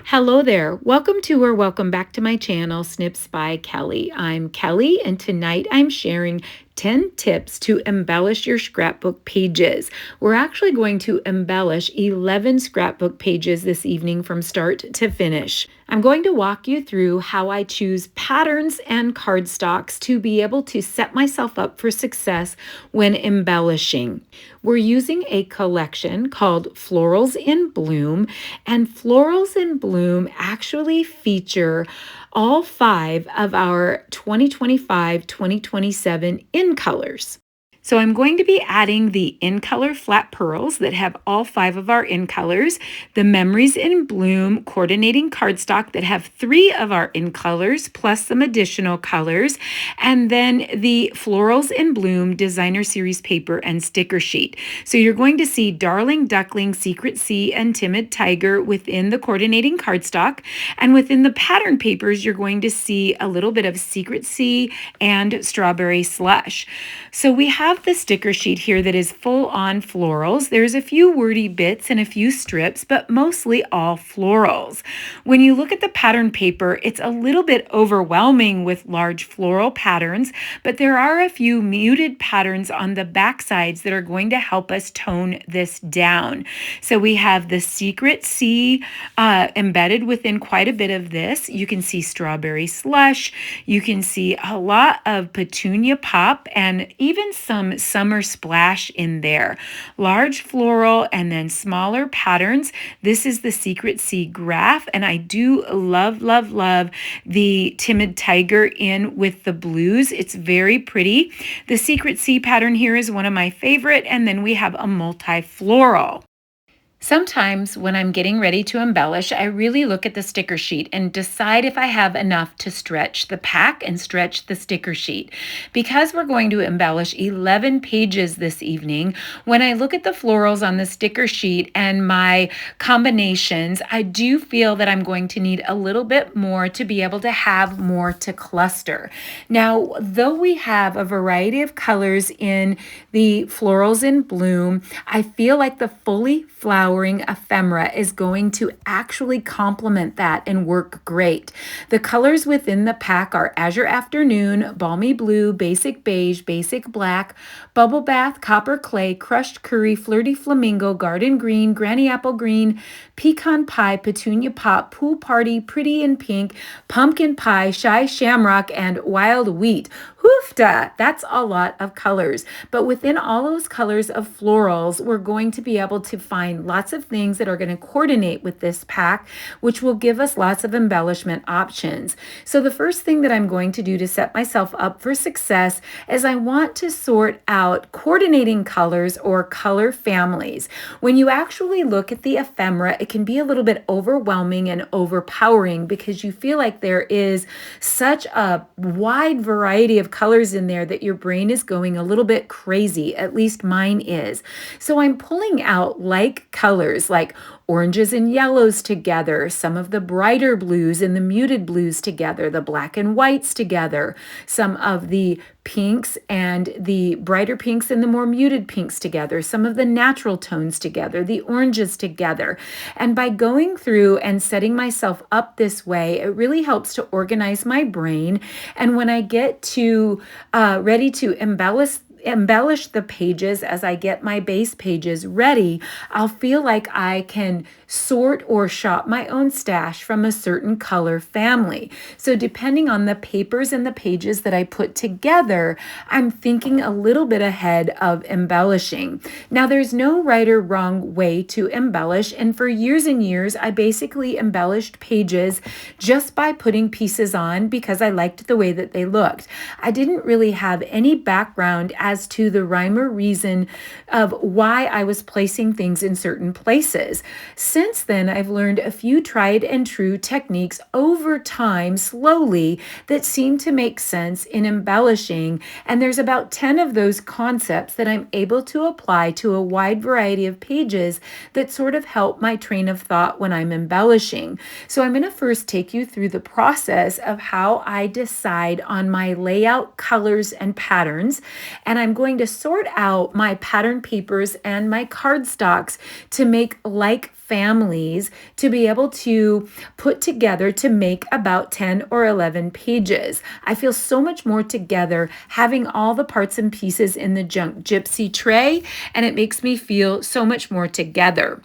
Hello there. Welcome to or welcome back to my channel, Snips by Kelly. I'm Kelly, and tonight I'm sharing 10 tips to embellish your scrapbook pages. We're actually going to embellish 11 scrapbook pages this evening from start to finish. I'm going to walk you through how I choose patterns and cardstocks to be able to set myself up for success when embellishing. We're using a collection called Florals in Bloom, and Florals in Bloom actually feature all 5 of our 2025-2027 in colors. So I'm going to be adding the in color flat pearls that have all 5 of our in colors, the Memories in Bloom coordinating cardstock that have 3 of our in colors plus some additional colors, and then the Florals in Bloom designer series paper and sticker sheet. So you're going to see Darling Duckling, Secret Sea, and Timid Tiger within the coordinating cardstock, and within the pattern papers you're going to see a little bit of Secret Sea and Strawberry Slush. So we have the sticker sheet here that is full on florals. There's a few wordy bits and a few strips, but mostly all florals. When you look at the pattern paper, it's a little bit overwhelming with large floral patterns, but there are a few muted patterns on the back sides that are going to help us tone this down. So we have the Secret Sea embedded within quite a bit of this. You can see Strawberry Slush. You can see a lot of Petunia Pop and even some Summer Splash in there. Large floral and then smaller patterns. This is the Secret Sea graph, and I do love, love, love the Timid Tiger in with the blues. It's very pretty. The Secret Sea pattern here is one of my favorite, and then we have a multi-floral. Sometimes when I'm getting ready to embellish, I really look at the sticker sheet and decide if I have enough to stretch the pack and stretch the sticker sheet. Because we're going to embellish 11 pages this evening, when I look at the florals on the sticker sheet and my combinations, I do feel that I'm going to need a little bit more to be able to have more to cluster. Now, though we have a variety of colors in the Florals in Bloom, I feel like the fully flowering ephemera is going to actually complement that and work great. The colors within the pack are Azure Afternoon, Balmy Blue, Basic Beige, Basic Black, Bubble Bath, Copper Clay, Crushed Curry, Flirty Flamingo, Garden Green, Granny Apple Green, Pecan Pie, Petunia Pop, Pool Party, Pretty in Pink, Pumpkin Pie, Shy Shamrock, and Wild Wheat. Hoofda! That's a lot of colors. But within all those colors of florals, we're going to be able to find lots of things that are going to coordinate with this pack, which will give us lots of embellishment options. So the first thing that I'm going to do to set myself up for success is I want to sort out coordinating colors or color families. When you actually look at the ephemera, it can be a little bit overwhelming and overpowering because you feel like there is such a wide variety of colors in there that your brain is going a little bit crazy. At least mine is. So I'm pulling out like colors like oranges and yellows together, some of the brighter blues and the muted blues together, the black and whites together, some of the pinks and the brighter pinks and the more muted pinks together, some of the natural tones together, the oranges together. And by going through and setting myself up this way, it really helps to organize my brain. And when I get to ready to embellish the pages as I get my base pages ready, I'll feel like I can sort or shop my own stash from a certain color family. So depending on the papers and the pages that I put together, I'm thinking a little bit ahead of embellishing. Now, there's no right or wrong way to embellish, and for years and years, I basically embellished pages just by putting pieces on because I liked the way that they looked. I didn't really have any background as to the rhyme or reason of why I was placing things in certain places. Since then, I've learned a few tried and true techniques over time, slowly, that seem to make sense in embellishing, and there's about 10 of those concepts that I'm able to apply to a wide variety of pages that sort of help my train of thought when I'm embellishing. So I'm going to first take you through the process of how I decide on my layout, colors, and patterns, and I'm going to sort out my pattern papers and my cardstocks to make like families to be able to put together to make about 10 or 11 pages. I feel so much more together having all the parts and pieces in the Junk Gypsy tray, and it makes me feel so much more together.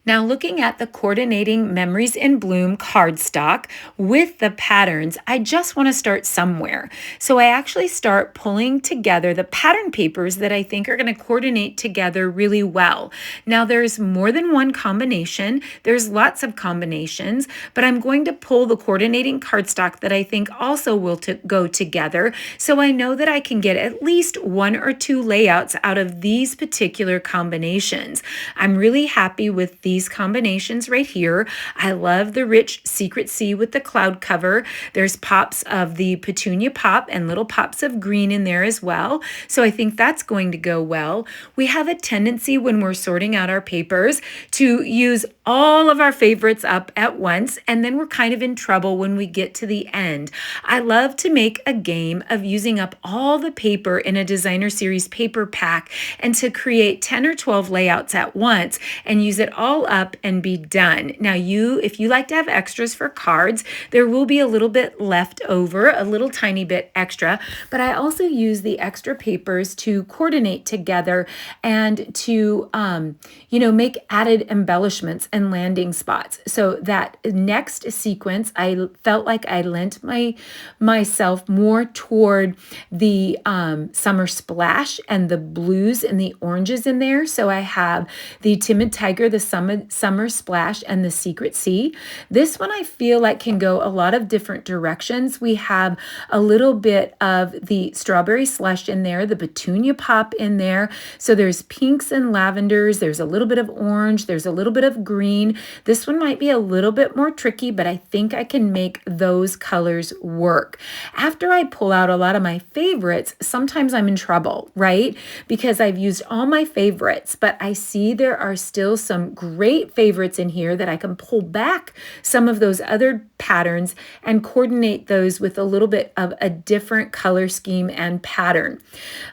Now, looking at the Coordinating Memories in Bloom cardstock with the patterns, I just want to start somewhere. So I actually start pulling together the pattern papers that I think are going to coordinate together really well. Now, there's more than one combination. There's lots of combinations, but I'm going to pull the coordinating cardstock that I think also will go together. So I know that I can get at least one or two layouts out of these particular combinations. I'm really happy with these combinations right here. I love the rich Secret Sea with the cloud cover. There's pops of the petunia pop and little pops of green in there as well. So I think that's going to go well. We have a tendency when we're sorting out our papers to use all of our favorites up at once, and then we're kind of in trouble when we get to the end. I love to make a game of using up all the paper in a designer series paper pack and to create 10 or 12 layouts at once and use it all up and be done. Now, if you like to have extras for cards, there will be a little bit left over, a little tiny bit extra, but I also use the extra papers to coordinate together and to, make added embellishments and landing spots. So that next sequence, I felt like I lent myself more toward the summer splash and the blues and the oranges in there. So I have the Timid Tiger, the summer splash, and the Secret Sea. This one I feel like can go a lot of different directions. We have a little bit of the strawberry slush in there, the petunia pop in there. So there's pinks and lavenders. There's a little bit of orange. There's a little bit of green. This one might be a little bit more tricky, but I think I can make those colors work. After I pull out a lot of my favorites, sometimes I'm in trouble, right? Because I've used all my favorites, but I see there are still some great favorites in here that I can pull back some of those other patterns and coordinate those with a little bit of a different color scheme and pattern.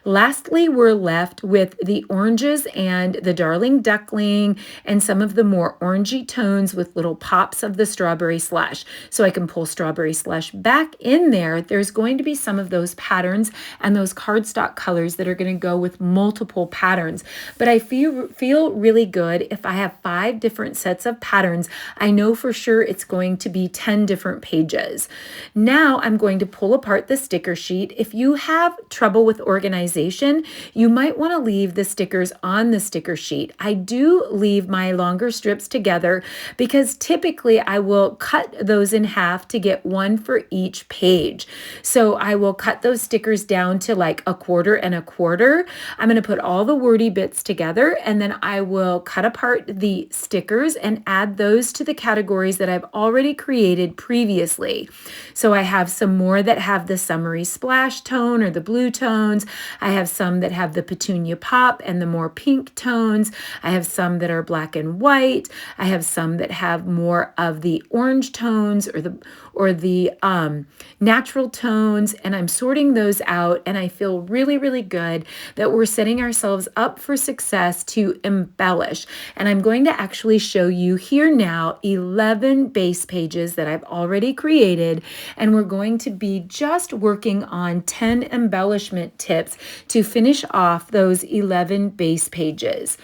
Lastly, we're left with the oranges and the Darling Duckling and some of the more orangey tones with little pops of the strawberry slush. So I can pull strawberry slush back in there. There's going to be some of those patterns and those cardstock colors that are going to go with multiple patterns. But I feel really good if I have 5 different sets of patterns. I know for sure it's going to be 10 different pages. Now I'm going to pull apart the sticker sheet. If you have trouble with organization, you might want to leave the stickers on the sticker sheet. I do leave my longer strips together because typically I will cut those in half to get one for each page. So I will cut those stickers down to like a quarter and a quarter. I'm going to put all the wordy bits together, and then I will cut apart the stickers and add those to the categories that I've already created previously. So I have some more that have the summery splash tone or the blue tones. I have some that have the petunia pop and the more pink tones. I have some that are black and white. I have some that have more of the orange tones or the natural tones, and I'm sorting those out, and I feel really, really good that we're setting ourselves up for success to embellish. And I'm going to actually show you here now 11 base pages that I've already created, and we're going to be just working on 10 embellishment tips to finish off those 11 base pages.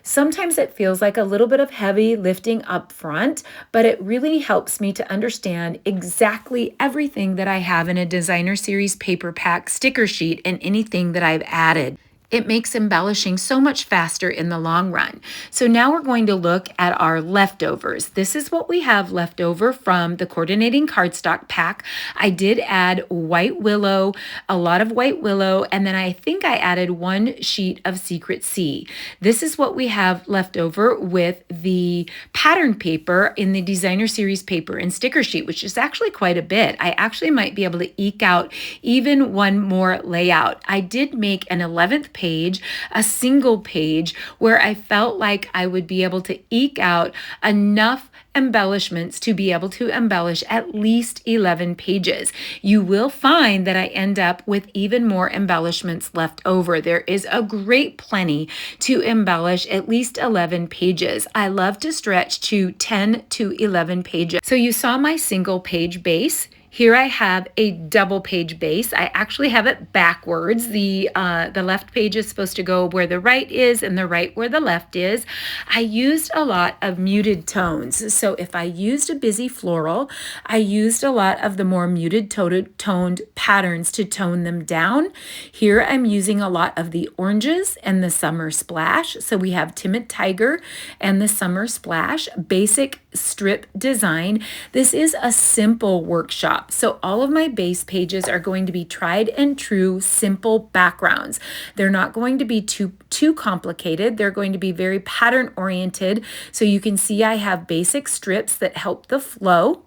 Sometimes it feels like a little bit of heavy lifting up front, but it really helps me to understand exactly everything that I have in a designer series paper pack sticker sheet and anything that I've added. It makes embellishing so much faster in the long run. So now we're going to look at our leftovers. This is what we have left over from the coordinating cardstock pack. I did add white willow, a lot of white willow, and then I think I added 1 sheet of Secret Sea. This is what we have left over with the pattern paper in the designer series paper and sticker sheet, which is actually quite a bit. I actually might be able to eke out even one more layout. I did make an 11th page, a single page, where I felt like I would be able to eke out enough embellishments to be able to embellish at least 11 pages. You will find that I end up with even more embellishments left over. There is a great plenty to embellish at least 11 pages. I love to stretch to 10 to 11 pages. So you saw my single page base. Here I have a double page base. I actually have it backwards. The left page is supposed to go where the right is and the right where the left is. I used a lot of muted tones. So if I used a busy floral, I used a lot of the more muted toned patterns to tone them down. Here I'm using a lot of the oranges and the summer splash. So we have Timid Tiger and the summer splash, basic strip design. This is a simple workshop. So all of my base pages are going to be tried and true, simple backgrounds. They're not going to be too complicated. They're going to be very pattern oriented. So you can see I have basic strips that help the flow.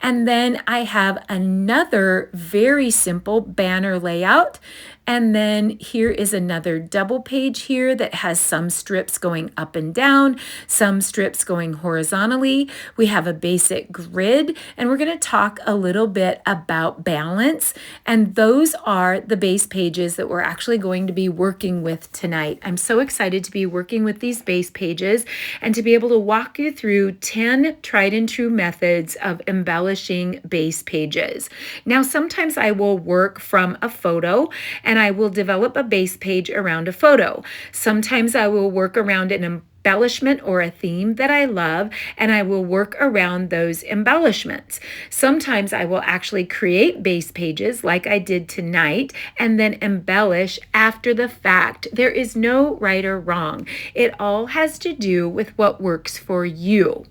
And then I have another very simple banner layout. And then here is another double page here that has some strips going up and down, some strips going horizontally. We have a basic grid, and we're going to talk a little bit about balance. And those are the base pages that we're actually going to be working with tonight. I'm so excited to be working with these base pages and to be able to walk you through 10 tried and true methods of embellishing base pages. Now, sometimes I will work from a photo and I will develop a base page around a photo. Sometimes I will work around an embellishment or a theme that I love, and I will work around those embellishments. Sometimes I will actually create base pages like I did tonight and then embellish after the fact. There is no right or wrong. It all has to do with what works for you.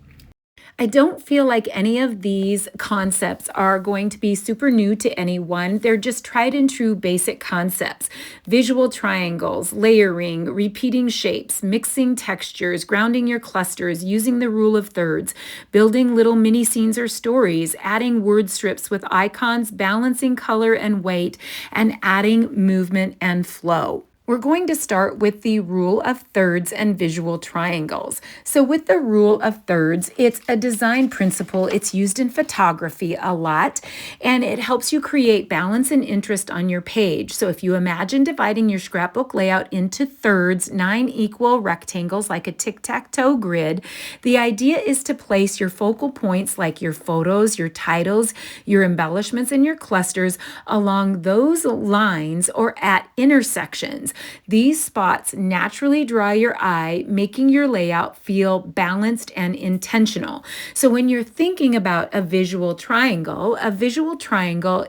I don't feel like any of these concepts are going to be super new to anyone. They're just tried and true basic concepts. Visual triangles, layering, repeating shapes, mixing textures, grounding your clusters, using the rule of thirds, building little mini scenes or stories, adding word strips with icons, balancing color and weight, and adding movement and flow. We're going to start with the rule of thirds and visual triangles. So with the rule of thirds, it's a design principle. It's used in photography a lot, and it helps you create balance and interest on your page. So if you imagine dividing your scrapbook layout into thirds, 9 equal rectangles like a tic-tac-toe grid, the idea is to place your focal points like your photos, your titles, your embellishments, and your clusters along those lines or at intersections. These spots naturally draw your eye, making your layout feel balanced and intentional. So when you're thinking about a visual triangle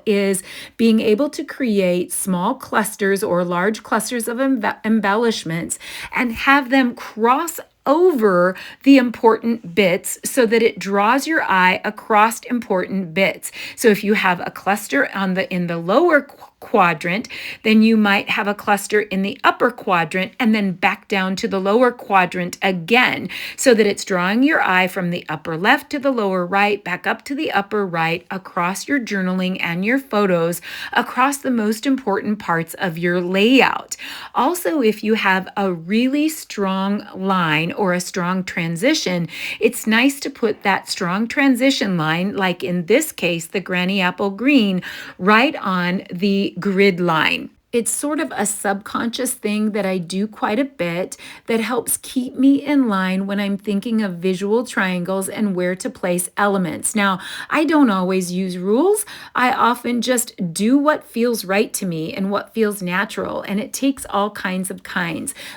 is being able to create small clusters or large clusters of embellishments and have them cross over the important bits so that it draws your eye across important bits. So if you have a cluster in the lower quadrant, then you might have a cluster in the upper quadrant and then back down to the lower quadrant again, so that it's drawing your eye from the upper left to the lower right, back up to the upper right, across your journaling and your photos, across the most important parts of your layout. Also, if you have a really strong line or a strong transition, it's nice to put that strong transition line, like in this case, the Granny Apple Green, right on the grid line. It's sort of a subconscious thing that I do quite a bit that helps keep me in line when I'm thinking of visual triangles and where to place elements. Now, I don't always use rules. I often just do what feels right to me and what feels natural, and it takes all kinds.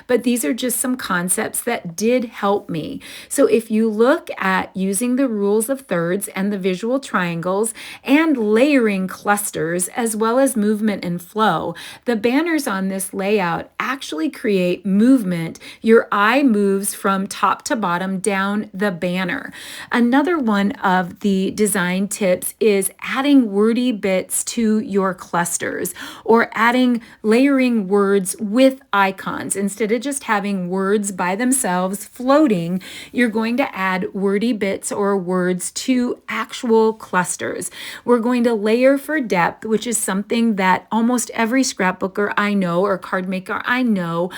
But these are just some concepts that did help me. So if you look at using the rules of thirds and the visual triangles and layering clusters as well as movement and flow, the banners on this layout actually create movement. Your eye moves from top to bottom down the banner. Another one of the design tips is adding wordy bits to your clusters or layering words with icons. Instead of just having words by themselves floating, you're going to add wordy bits or words to actual clusters. We're going to layer for depth, which is something that almost every scrapbooker I know or card maker I know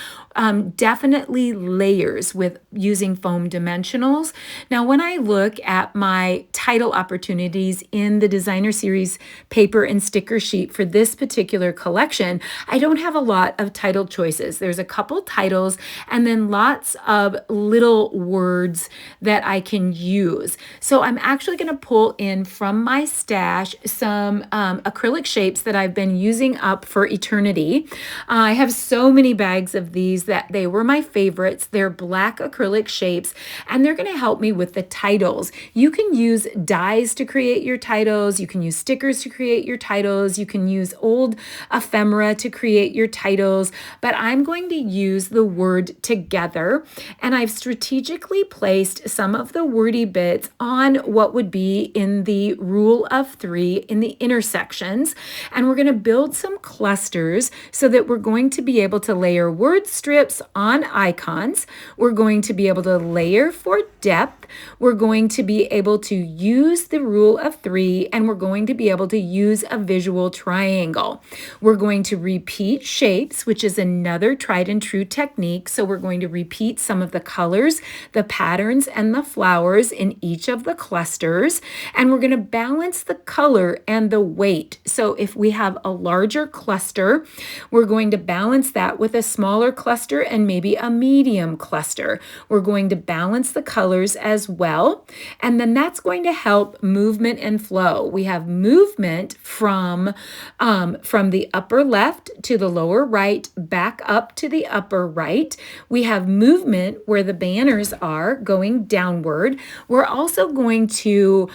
definitely layers with using foam dimensionals. Now, when I look at my title opportunities in the designer series paper and sticker sheet for this particular collection, I don't have a lot of title choices. There's a couple titles and then lots of little words that I can use. So I'm actually going to pull in from my stash some acrylic shapes that I've been using up for eternity. I have so many bags of these that they were my favorites. They're black acrylic shapes, and they're going to help me with the titles. You can use dies to create your titles. You can use stickers to create your titles. You can use old ephemera to create your titles, but I'm going to use the word together, and I've strategically placed some of the wordy bits on what would be in the rule of 3 in the intersections, and we're going to build some clusters so that we're going to be able to layer word strips on icons. We're going to be able to layer for depth. We're going to be able to use the rule of 3, and we're going to be able to use a visual triangle. We're going to repeat shapes, which is another tried and true technique. So we're going to repeat some of the colors, the patterns, and the flowers in each of the clusters, and we're going to balance the color and the weight. So if we have a larger cluster, we're going to balance that with a smaller cluster and maybe a medium cluster. We're going to balance the colors as well, and then that's going to help movement and flow. We have movement from the upper left to the lower right, back up to the upper right. We have movement where the banners are going downward. We're also going to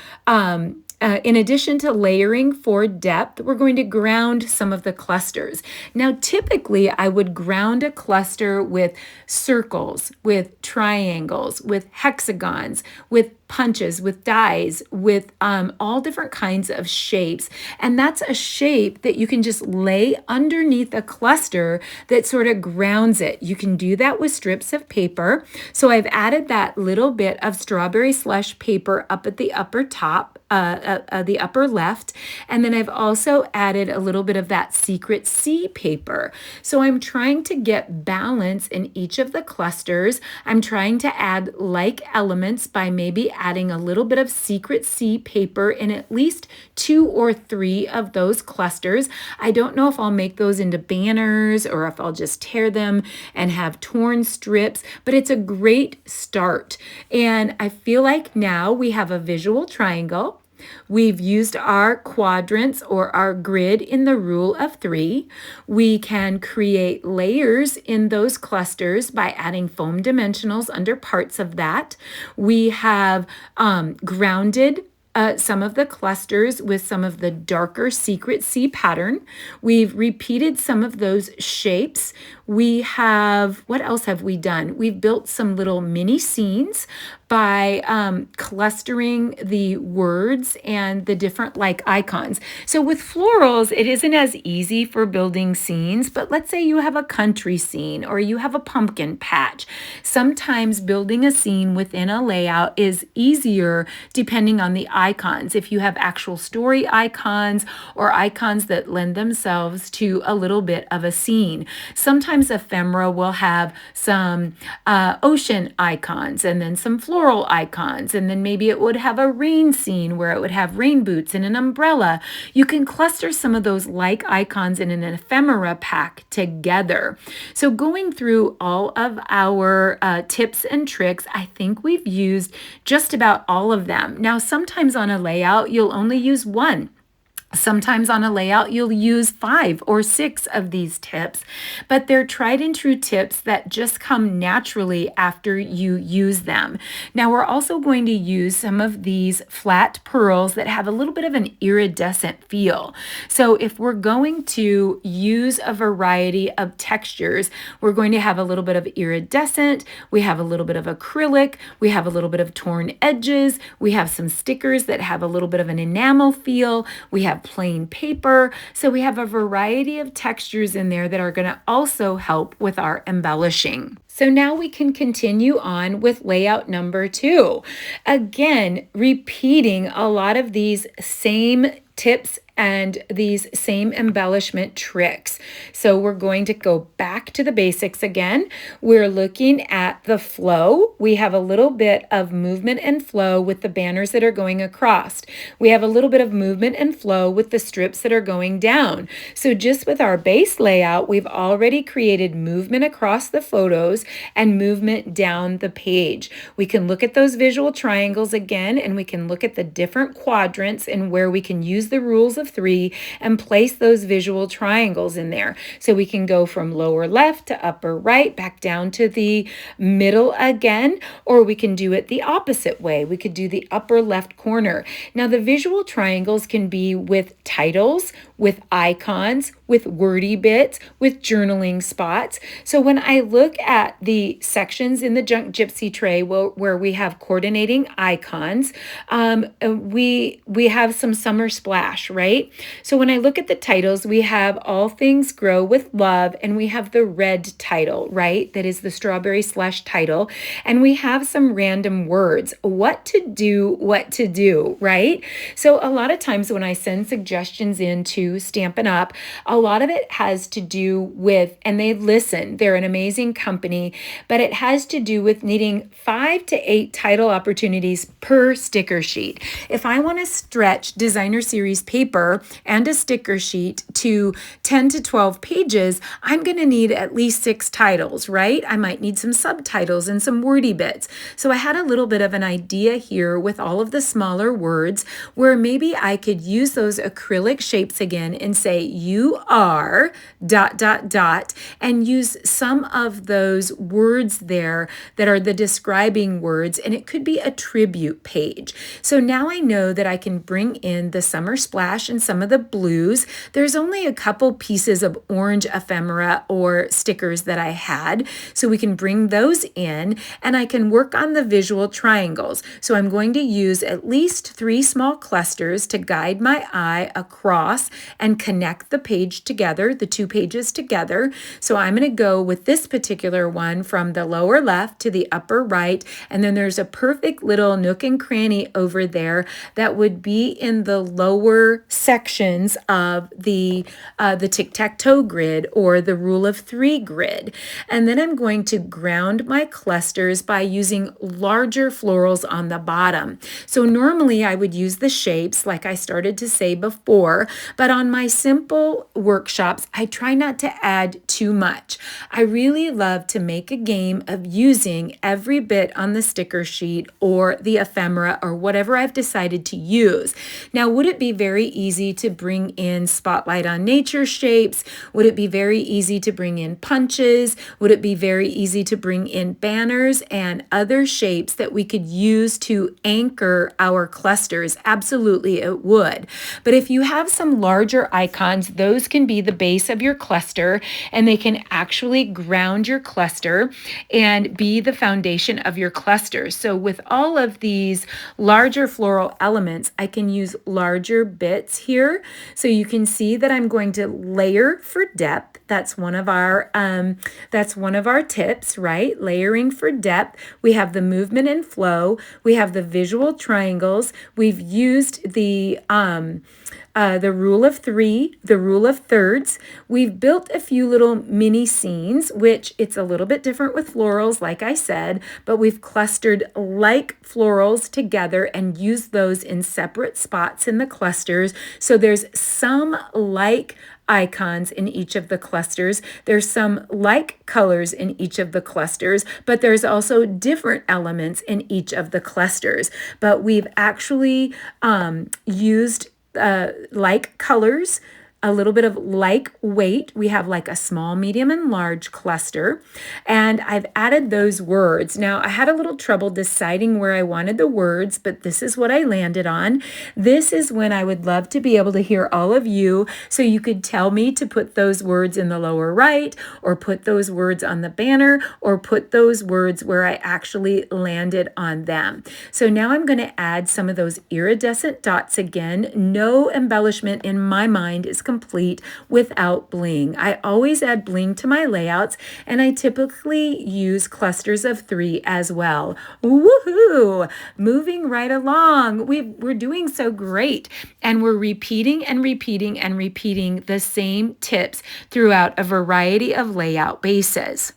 in addition to layering for depth, we're going to ground some of the clusters. Now, typically, I would ground a cluster with circles, with triangles, with hexagons, with punches, with dies, with all different kinds of shapes. And that's a shape that you can just lay underneath a cluster that sort of grounds it. You can do that with strips of paper. So I've added that little bit of strawberry slush paper up at the upper top, the upper left. And then I've also added a little bit of that secret C paper. So I'm trying to get balance in each of the clusters. I'm trying to add like elements by maybe adding a little bit of secret C paper in at least 2 or 3 of those clusters. I don't know if I'll make those into banners or if I'll just tear them and have torn strips, but it's a great start. And I feel like now we have a visual triangle. We've used our quadrants or our grid in the rule of 3. We can create layers in those clusters by adding foam dimensionals under parts of that. We have grounded some of the clusters with some of the darker secret C pattern. We've repeated some of those shapes. We have, what else have we done? We've built some little mini scenes by clustering the words and the different like icons. So with florals, it isn't as easy for building scenes, but let's say you have a country scene or you have a pumpkin patch. Sometimes building a scene within a layout is easier depending on the icons. If you have actual story icons or icons that lend themselves to a little bit of a scene. Sometimes ephemera will have some ocean icons and then some floral icons, and then maybe it would have a rain scene where it would have rain boots and an umbrella. You can cluster some of those like icons in an ephemera pack together. So going through all of our tips and tricks, I think we've used just about all of them. Now, sometimes on a layout, you'll only use one. Sometimes on a layout, you'll use 5 or 6 of these tips, but they're tried and true tips that just come naturally after you use them. Now, we're also going to use some of these flat pearls that have a little bit of an iridescent feel. So if we're going to use a variety of textures, we're going to have a little bit of iridescent, we have a little bit of acrylic, we have a little bit of torn edges, we have some stickers that have a little bit of an enamel feel, we have plain paper. So we have a variety of textures in there that are going to also help with our embellishing. So now we can continue on with layout number 2. Again, repeating a lot of these same tips and these same embellishment tricks. So we're going to go back to the basics again. We're looking at the flow. We have a little bit of movement and flow with the banners that are going across. We have a little bit of movement and flow with the strips that are going down. So just with our base layout, we've already created movement across the photos and movement down the page. We can look at those visual triangles again, and we can look at the different quadrants and where we can use the rules of 3 and place those visual triangles in there. So we can go from lower left to upper right, back down to the middle again, or we can do it the opposite way. We could do the upper left corner. Now the visual triangles can be with titles, with icons, with wordy bits, with journaling spots. So when I look at the sections in the Junk Gypsy tray where we have coordinating icons, we have some summer splash, right? So when I look at the titles, we have All Things Grow with Love, and we have the red title, right? That is the strawberry slush title. And we have some random words, what to do, right? So a lot of times when I send suggestions in to Stampin' Up, a lot of it has to do with, and they listen, they're an amazing company, but it has to do with needing 5 to 8 title opportunities per sticker sheet. If I want to stretch designer series paper and a sticker sheet to 10 to 12 pages, I'm going to need at least 6 titles, right? I might need some subtitles and some wordy bits. So I had a little bit of an idea here with all of the smaller words where maybe I could use those acrylic shapes again and say, you are ... and use some of those words there that are the describing words, and it could be a tribute page. So now I know that I can bring in the summer splash and some of the blues. There's only a couple pieces of orange ephemera or stickers that I had, so we can bring those in, and I can work on the visual triangles. So I'm going to use at least 3 small clusters to guide my eye across and connect the page together, the 2 pages together. So I'm going to go with this particular one from the lower left to the upper right, and then there's a perfect little nook and cranny over there that would be in the lower sections of the tic-tac-toe grid or the rule of 3 grid. And then I'm going to ground my clusters by using larger florals on the bottom. So normally I would use the shapes like I started to say before, but on my simple workshops, I try not to add too much. I really love to make a game of using every bit on the sticker sheet or the ephemera or whatever I've decided to use. Now, would it be very easy to bring in spotlight on nature shapes? Would it be very easy to bring in punches? Would it be very easy to bring in banners and other shapes that we could use to anchor our clusters? Absolutely, it would. But if you have some larger icons, those can be the base of your cluster, and they can actually ground your cluster and be the foundation of your cluster. So with all of these larger floral elements, I can use larger bits here. So you can see that I'm going to layer for depth. That's one of our tips, right? Layering for depth. We have the movement and flow. We have the visual triangles. We've used the rule of 3, the rule of thirds. We've built a few little mini scenes, which it's a little bit different with florals, like I said, but we've clustered like florals together and used those in separate spots in the clusters. So there's some like icons in each of the clusters. There's some like colors in each of the clusters, but there's also different elements in each of the clusters. But we've actually used like colors, a little bit of like weight. We have like a small, medium, and large cluster, and I've added those words. Now, I had a little trouble deciding where I wanted the words, but this is what I landed on. This is when I would love to be able to hear all of you, so you could tell me to put those words in the lower right, or put those words on the banner, or put those words where I actually landed on them. So now I'm going to add some of those iridescent dots again. No embellishment in my mind is complete without bling. I always add bling to my layouts, and I typically use clusters of 3 as well. Woohoo! Moving right along. We're doing so great, and we're repeating and repeating and repeating the same tips throughout a variety of layout bases.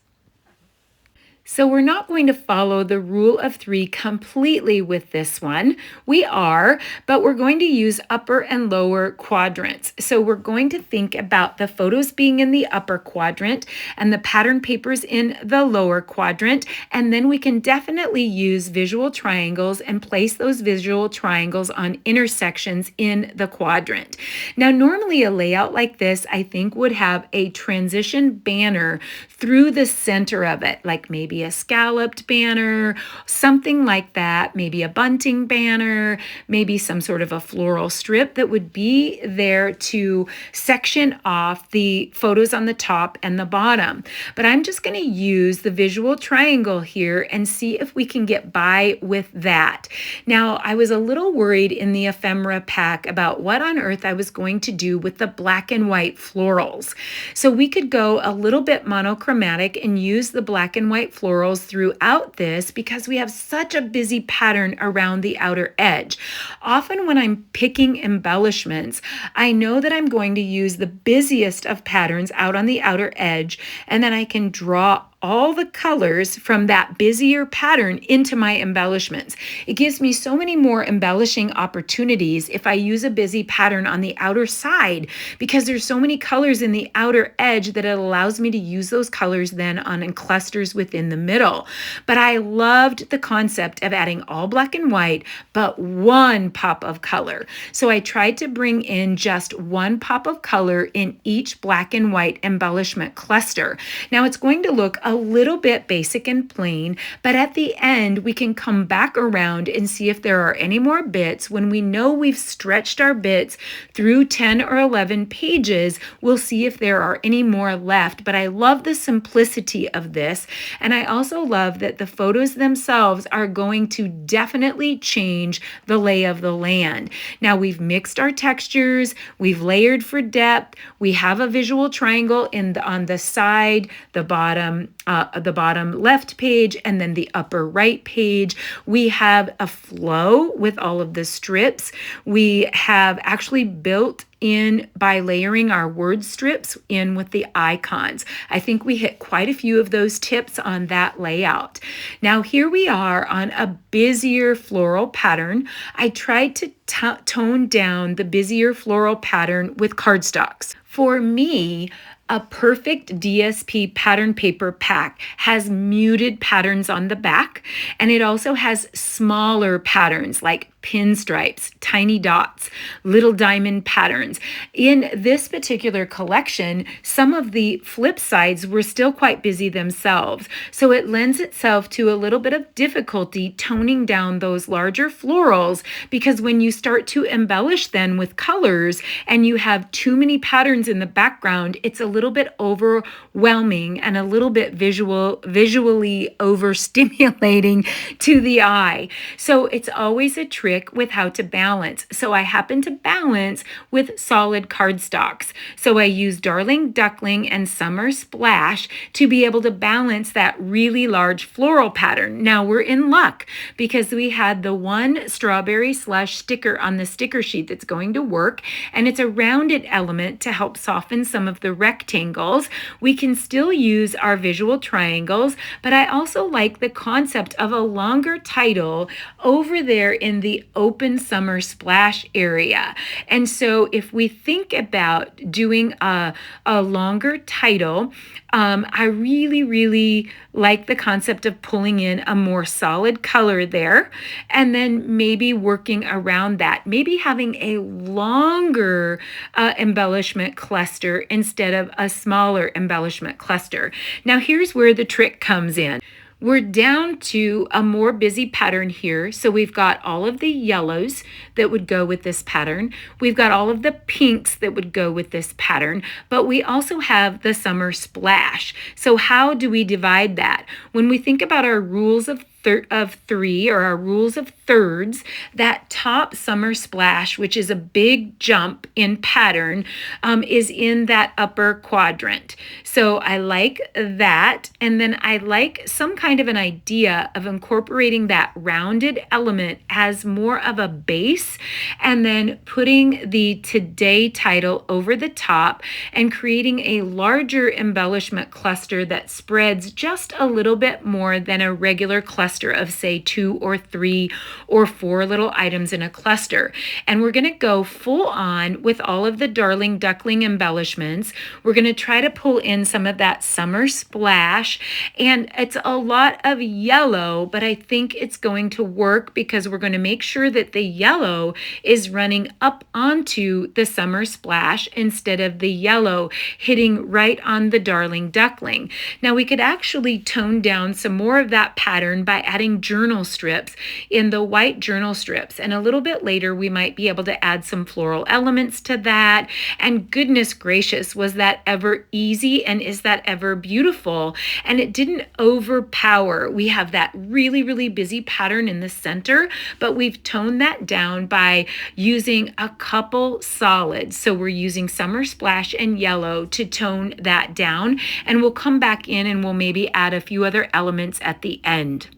So we're not going to follow the rule of 3 completely with this one. We are, but we're going to use upper and lower quadrants. So we're going to think about the photos being in the upper quadrant and the pattern papers in the lower quadrant. And then we can definitely use visual triangles and place those visual triangles on intersections in the quadrant. Now, normally a layout like this, I think, would have a transition banner through the center of it, like maybe a scalloped banner, something like that, maybe a bunting banner, maybe some sort of a floral strip that would be there to section off the photos on the top and the bottom. But I'm just going to use the visual triangle here and see if we can get by with that. Now, I was a little worried in the ephemera pack about what on earth I was going to do with the black and white florals. So we could go a little bit monochromatic and use the black and white florals throughout this because we have such a busy pattern around the outer edge. Often when I'm picking embellishments, I know that I'm going to use the busiest of patterns out on the outer edge, and then I can draw all the colors from that busier pattern into my embellishments. It gives me so many more embellishing opportunities if I use a busy pattern on the outer side, because there's so many colors in the outer edge that it allows me to use those colors then on clusters within the middle. But I loved the concept of adding all black and white, but one pop of color. So I tried to bring in just one pop of color in each black and white embellishment cluster. Now it's going to look a little bit basic and plain, but at the end we can come back around and see if there are any more bits. When we know we've stretched our bits through 10 or 11 pages, we'll see if there are any more left. But I love the simplicity of this, and I also love that the photos themselves are going to definitely change the lay of the land. Now we've mixed our textures, we've layered for depth, we have a visual triangle on the side, the bottom left page, and then the upper right page. We have a flow with all of the strips. We have actually built in by layering our word strips in with the icons. I think we hit quite a few of those tips on that layout. Now here we are on a busier floral pattern. I tried to tone down the busier floral pattern with cardstocks. For me, a perfect DSP pattern paper pack has muted patterns on the back, and it also has smaller patterns like pinstripes, tiny dots, little diamond patterns. In this particular collection, some of the flip sides were still quite busy themselves, so it lends itself to a little bit of difficulty toning down those larger florals, because when you start to embellish then with colors and you have too many patterns in the background, it's a little bit overwhelming and a little bit visually overstimulating to the eye. So it's always a trick with how to balance. So I happen to balance with solid cardstocks. So I use Darling Duckling and Summer Splash to be able to balance that really large floral pattern. Now we're in luck because we had the one strawberry slush sticker on the sticker sheet that's going to work, and it's a rounded element to help soften some of the rectangles. We can still use our visual triangles, but I also like the concept of a longer title over there in the open Summer Splash area. And so if we think about doing a longer title, I really like the concept of pulling in a more solid color there, and then maybe working around that, maybe having a longer embellishment cluster instead of a smaller embellishment cluster. Now here's where the trick comes in. We're down to a more busy pattern here. So we've got all of the yellows that would go with this pattern. We've got all of the pinks that would go with this pattern, but we also have the Summer Splash. So how do we divide that? When we think about our rules of three, or our rules of thirds, that top summer splash, which is a big jump in pattern, is in that upper quadrant. So I like that. And then I like some kind of an idea of incorporating that rounded element as more of a base, and then putting the today title over the top and creating a larger embellishment cluster that spreads just a little bit more than a regular cluster of, say, 2 or 3 or 4 little items in a cluster. And we're going to go full on with all of the Darling Duckling embellishments. We're going to try to pull in some of that summer splash, and it's a lot of yellow, but I think it's going to work because we're going to make sure that the yellow is running up onto the summer splash instead of the yellow hitting right on the Darling Duckling. Now we could actually tone down some more of that pattern by adding journal strips in the white journal strips, and a little bit later we might be able to add some floral elements to that. And goodness gracious, was that ever easy, and is that ever beautiful? And it didn't overpower. We have that really busy pattern in the center, but we've toned that down by using a couple solids. So we're using Summer Splash and yellow to tone that down, and we'll come back in and we'll maybe add a few other elements at the end.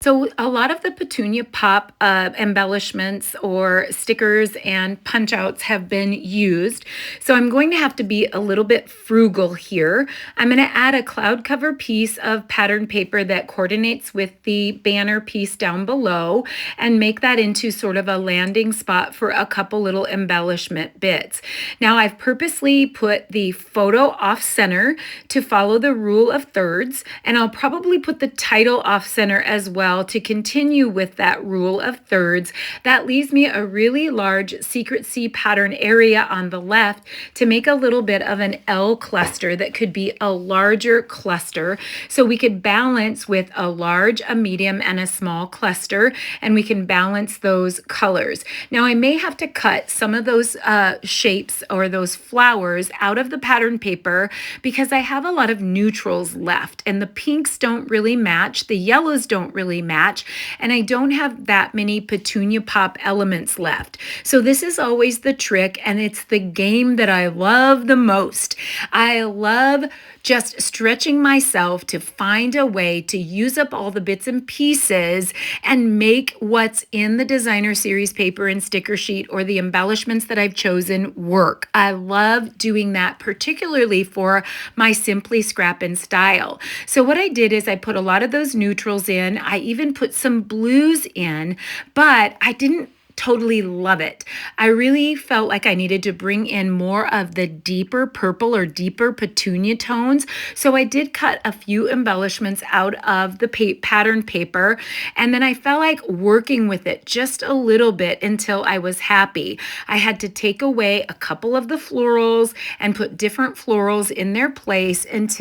So a lot of the Petunia Pop embellishments or stickers and punch outs have been used. So I'm going to have to be a little bit frugal here. I'm going to add a cloud cover piece of pattern paper that coordinates with the banner piece down below and make that into sort of a landing spot for a couple little embellishment bits. Now I've purposely put the photo off center to follow the rule of thirds, and I'll probably put the title off center as well to continue with that rule of thirds. That leaves me a really large Secret C pattern area on the left to make a little bit of an L cluster that could be a larger cluster. So we could balance with a large, a medium, and a small cluster, and we can balance those colors. Now I may have to cut some of those shapes or those flowers out of the pattern paper because I have a lot of neutrals left, and the pinks don't really match, the yellows don't really match, and I don't have that many Petunia Pop elements left. So this is always the trick, and it's the game that I love the most. I love just stretching myself to find a way to use up all the bits and pieces and make what's in the designer series paper and sticker sheet or the embellishments that I've chosen work. I love doing that, particularly for my Simply Scrap and Style. So what I did is I put a lot of those neutrals in. I even put some blues in, but I didn't totally love it. I really felt like I needed to bring in more of the deeper purple or deeper petunia tones. So I did cut a few embellishments out of the pattern paper, and then I felt like working with it just a little bit until I was happy. I had to take away a couple of the florals and put different florals in their place and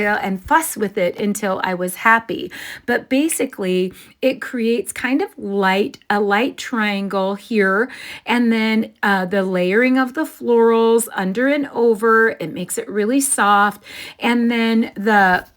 fuss with it until I was happy. But basically, it creates kind of a light triangle here, and then the layering of the florals under and over, it makes it really soft. And then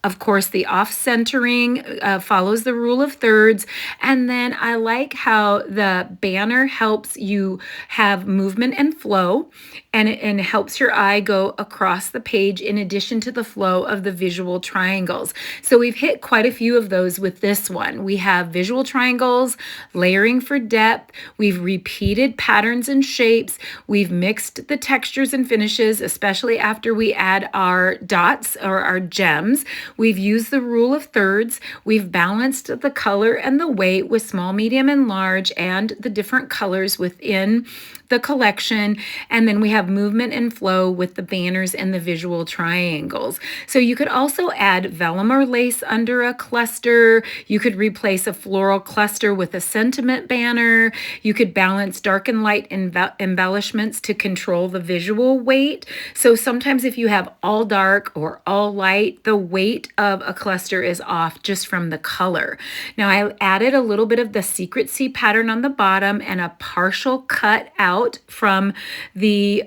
of course the off centering follows the rule of thirds. And then I like how the banner helps you have movement and flow, and it helps your eye go across the page in addition to the flow of the visual triangles. So we've hit quite a few of those with this one. We have visual triangles, layering for depth, we've repeated patterns and shapes, we've mixed the textures and finishes, especially after we add our dots or our gems. We've used the rule of thirds, we've balanced the color and the weight with small, medium, and large, and the different colors within the collection. And then we have movement and flow with the banners and the visual triangles. So you could also add vellum or lace under a cluster. You could replace a floral cluster with a sentiment banner. You could balance dark and light embellishments to control the visual weight. So sometimes if you have all dark or all light, the weight of a cluster is off just from the color. Now I added a little bit of the Secret C pattern on the bottom and a partial cut out out from the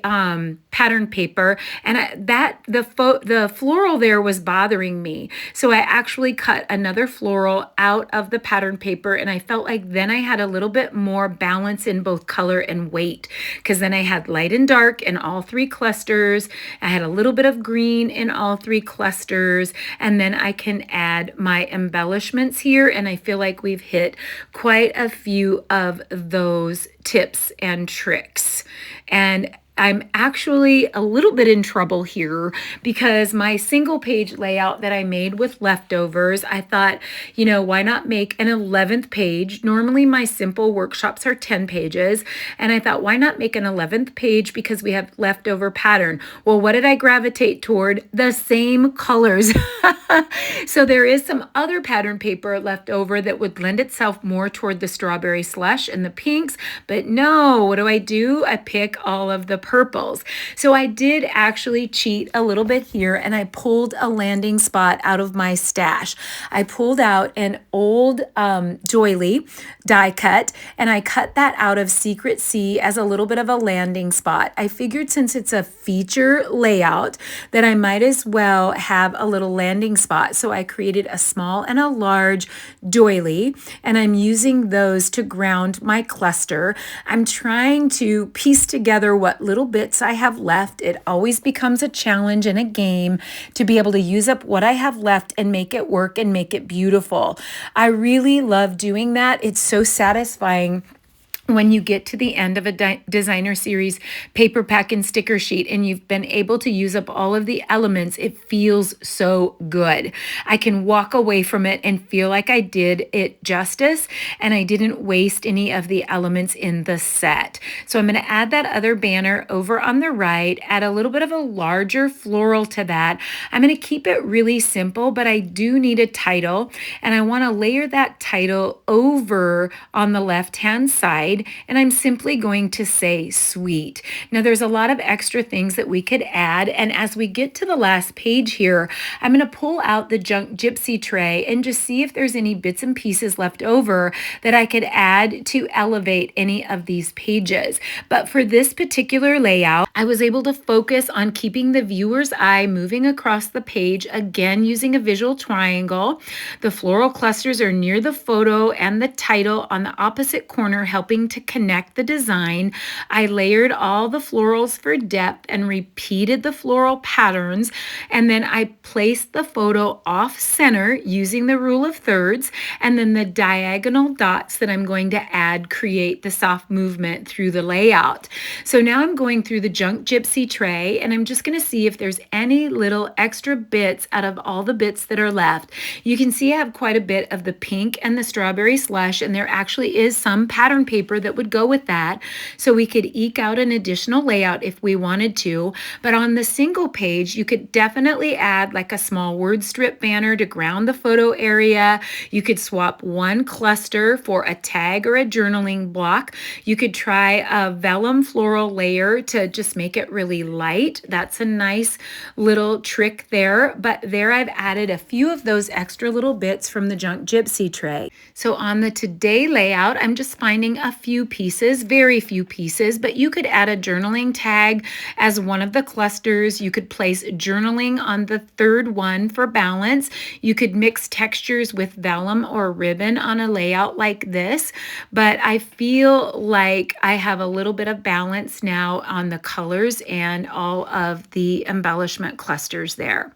pattern paper, and the floral there was bothering me. So I actually cut another floral out of the pattern paper, and I felt like then I had a little bit more balance in both color and weight, because then I had light and dark in all three clusters. I had a little bit of green in all three clusters, and then I can add my embellishments here, and I feel like we've hit quite a few of those tips and tricks. And I'm actually a little bit in trouble here because my single page layout that I made with leftovers, I thought, why not make an 11th page? Normally my simple workshops are 10 pages. And I thought, why not make an 11th page because we have leftover pattern? Well, what did I gravitate toward? The same colors. So there is some other pattern paper left over that would lend itself more toward the strawberry slush and the pinks. But no, what do? I pick all of the purples. So I did actually cheat a little bit here, and I pulled a landing spot out of my stash. I pulled out an old doily die cut, and I cut that out of Secret Sea as a little bit of a landing spot. I figured since it's a feature layout that I might as well have a little landing spot. So I created a small and a large doily, and I'm using those to ground my cluster. I'm trying to piece together what little bits I have left. It always becomes a challenge and a game to be able to use up what I have left and make it work and make it beautiful. I really love doing that. It's so satisfying when you get to the end of a designer series paper pack and sticker sheet and you've been able to use up all of the elements. It feels so good. I can walk away from it and feel like I did it justice and I didn't waste any of the elements in the set. So I'm going to add that other banner over on the right, add a little bit of a larger floral to that. I'm going to keep it really simple, but I do need a title, and I want to layer that title over on the left-hand side. And I'm simply going to say sweet. Now there's a lot of extra things that we could add. And as we get to the last page here, I'm going to pull out the junk gypsy tray and just see if there's any bits and pieces left over that I could add to elevate any of these pages. But for this particular layout, I was able to focus on keeping the viewer's eye moving across the page, again using a visual triangle. The floral clusters are near the photo and the title on the opposite corner, helping to connect the design. I layered all the florals for depth and repeated the floral patterns, and then I placed the photo off center using the rule of thirds, and then the diagonal dots that I'm going to add create the soft movement through the layout. So now I'm going through the junk gypsy tray, and I'm just going to see if there's any little extra bits out of all the bits that are left. You can see I have quite a bit of the pink and the strawberry slush, and there actually is some pattern paper that would go with that. So we could eke out an additional layout if we wanted to. But on the single page, you could definitely add like a small word strip banner to ground the photo area. You could swap one cluster for a tag or a journaling block. You could try a vellum floral layer to just make it really light. That's a nice little trick there. But there I've added a few of those extra little bits from the junk gypsy tray. So on the today layout, I'm just finding a few pieces, very few pieces, but you could add a journaling tag as one of the clusters. You could place journaling on the third one for balance. You could mix textures with vellum or ribbon on a layout like this, but I feel like I have a little bit of balance now on the colors and all of the embellishment clusters there.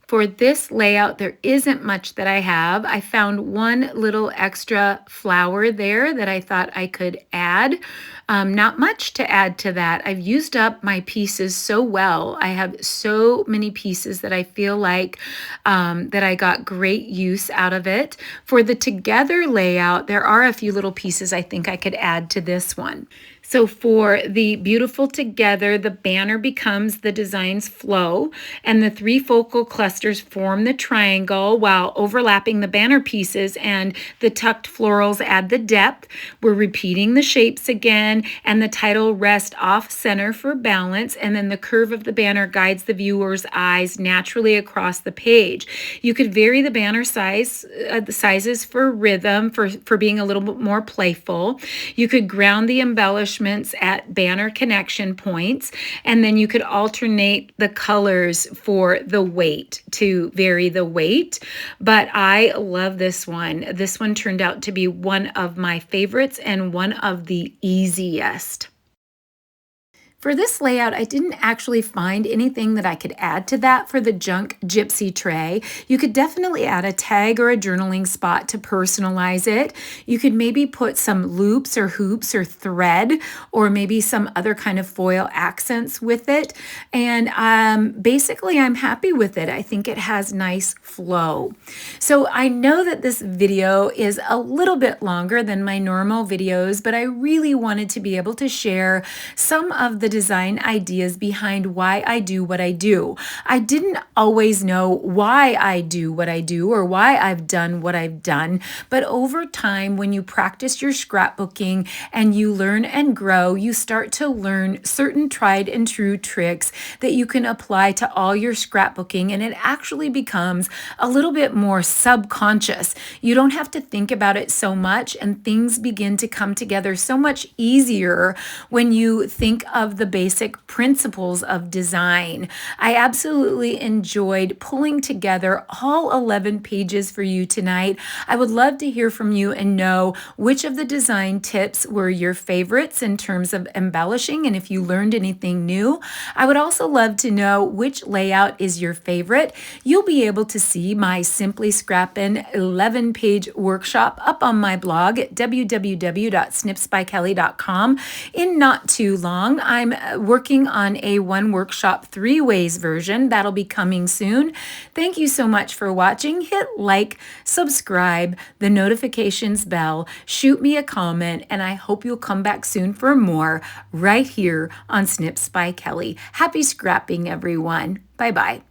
For this layout, there isn't much that I have. I found one little extra flower there that I thought I could add. Not much to add to that. I've used up my pieces so well. I have so many pieces that I feel like that I got great use out of it. For the together layout, there are a few little pieces I think I could add to this one. So for the beautiful together, the banner becomes the design's flow, and the three focal clusters form the triangle while overlapping the banner pieces, and the tucked florals add the depth. We're repeating the shapes again, and the title rests off center for balance, and then the curve of the banner guides the viewer's eyes naturally across the page. You could vary the banner size, the sizes for rhythm, for being a little bit more playful. You could ground the embellishment embellishments at banner connection points, and then you could alternate the colors for the weight to vary the weight. But I love this one. This one turned out to be one of my favorites and one of the easiest. For this layout, I didn't actually find anything that I could add to that for the junk gypsy tray. You could definitely add a tag or a journaling spot to personalize it. You could maybe put some loops or hoops or thread or maybe some other kind of foil accents with it. And basically, I'm happy with it. I think it has nice flow. So I know that this video is a little bit longer than my normal videos, but I really wanted to be able to share some of the design ideas behind why I do what I do. I didn't always know why I do what I do or why I've done what I've done, but over time, when you practice your scrapbooking and you learn and grow, you start to learn certain tried and true tricks that you can apply to all your scrapbooking, and it actually becomes a little bit more subconscious. You don't have to think about it so much, and things begin to come together so much easier when you think of the basic principles of design. I absolutely enjoyed pulling together all 11 pages for you tonight. I would love to hear from you and know which of the design tips were your favorites in terms of embellishing and if you learned anything new. I would also love to know which layout is your favorite. You'll be able to see my Simply Scrappin' 11-page workshop up on my blog at www.snipsbykelly.com in not too long. I'm working on a one workshop 3 ways version that'll be coming soon. Thank you so much for watching. Hit like, subscribe, the notifications bell, shoot me a comment, and I hope you'll come back soon for more right here on Snips by Kelly. Happy scrapping, everyone. Bye-bye.